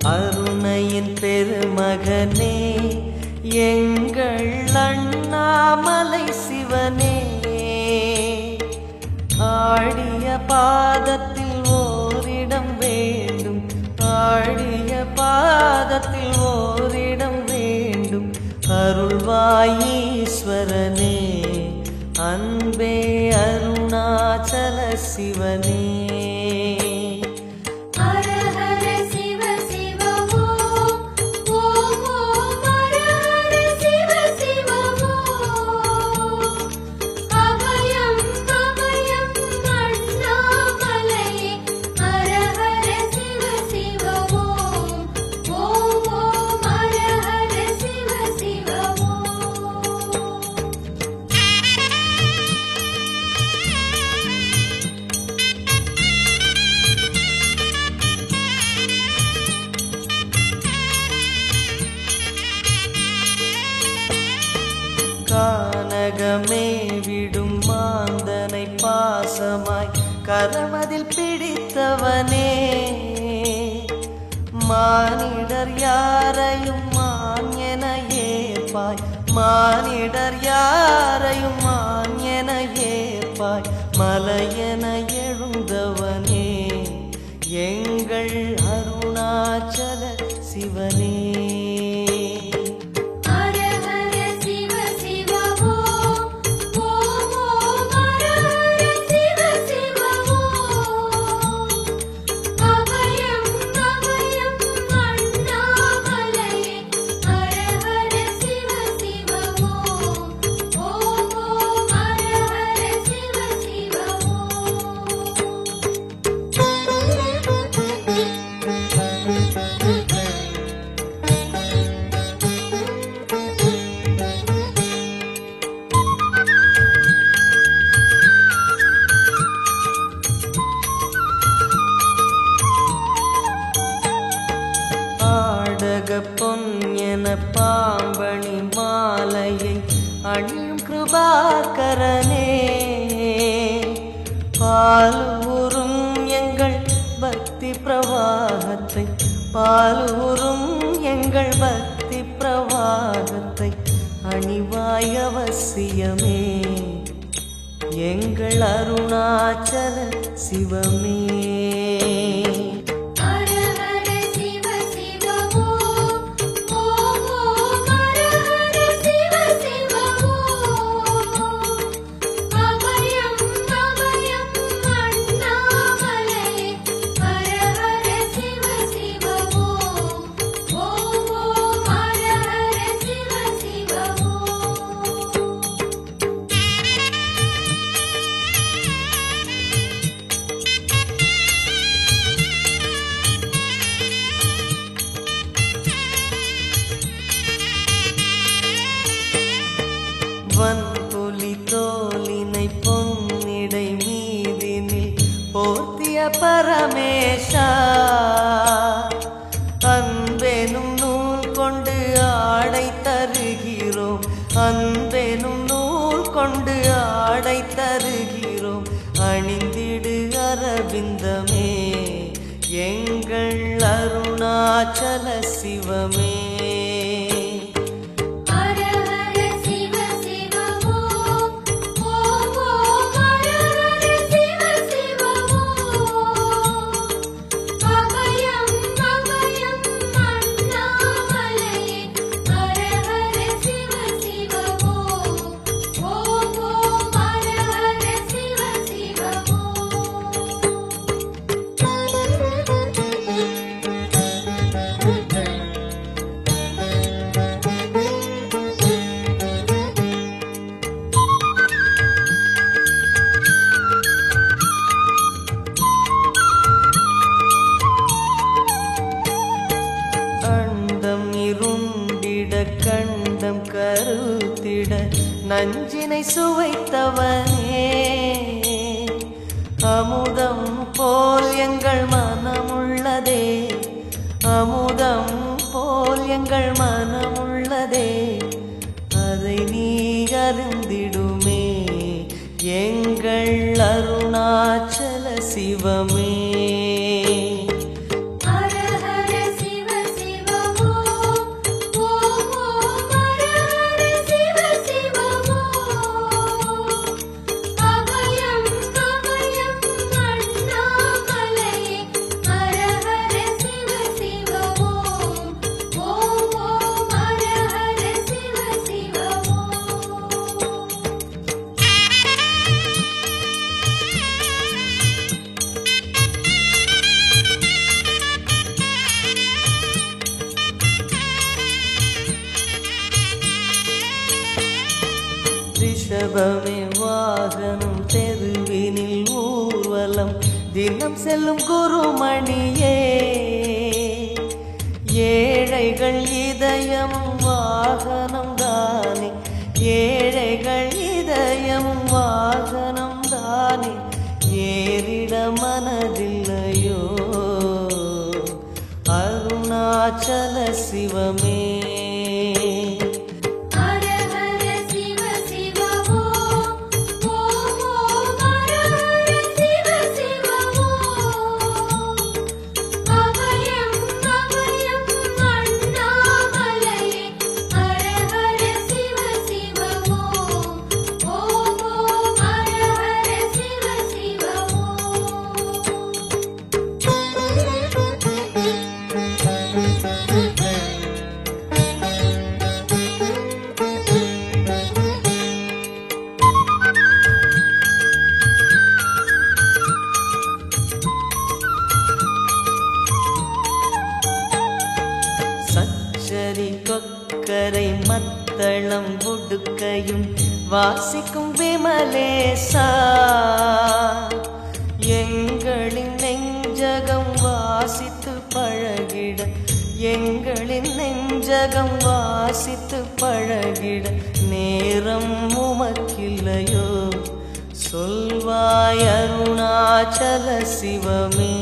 அருணையின் பெருமகனே எங்கள் அண்ணாமலை சிவனே, ஆடிய பாதத்தில் ஓரிடம் வேண்டும், ஆடிய பாதத்தில் ஓரிடம் வேண்டும். அருள்வாயீஸ்வரனே அன்பே அருணாச்சல சிவனே. கானகமே விடும் மாந்தனை பாசமாய் கரமதில் பிடித்தவனே, மானிடர் யாரையும் மான் என ஏற்பாய், மானிடர் யாரையும் மான் என ஏற்பாய். மலையென எழுந்தவனே எங்கள் அருணாச்சல சிவனே. பொன் என பாம்பணி மாலையை அணியும் கிருபாகரனே, பாலூரும் எங்கள் பக்தி பிரவாகத்தை, பாலூரும் எங்கள் பக்தி பிரவாகத்தை அணிவாய் அவசியமே எங்கள் அருணாச்சல சிவமே. வன்புலி தோலினை பொன்னிடை மீதினில் போர்த்திய பரமேஷா, அன்பெனும் நூல் கொண்டு ஆடை தருகிறோம், அன்பெனும் நூல் கொண்டு ஆடை தருகிறோம். அணிந்திடு அரவிந்தமே எங்கள் அருணாச்சல சிவமே. கண்டம் கருத்திட நஞ்சினை சுவைத்தவனே, அமுதம் போல் எங்கள் மனமுள்ளதே, அமுதம் போல் எங்கள் மனமுள்ளதே. அதை நீ அருந்திடுமே எங்கள் அருணாச்சல சிவமே. ஹர ஹர சிவ ரிஷபமே வாகனம் தெருவினில் ஊர்வலம் தினம் செல்லும் குருமணியே ஏழைகள் இதயமும் வாகனம் தானே ஏழைகள் இதயமும் வாகனம் தானே ஏறிட மனதில்லையோ அருணாச்சல சிவமே சச்சரி கொக்கரை மத்தளம் உடுக்கையும் வாசிக்கும் விமலேசா எங்களின் நெஞ்சகம் வாசித்து பழகிட எங்களின் நெஞ்சகம் வாசித்து பழகிட நேரம் உமக்கில்லையோ சொல்வாய் அருணாச்சல சிவமே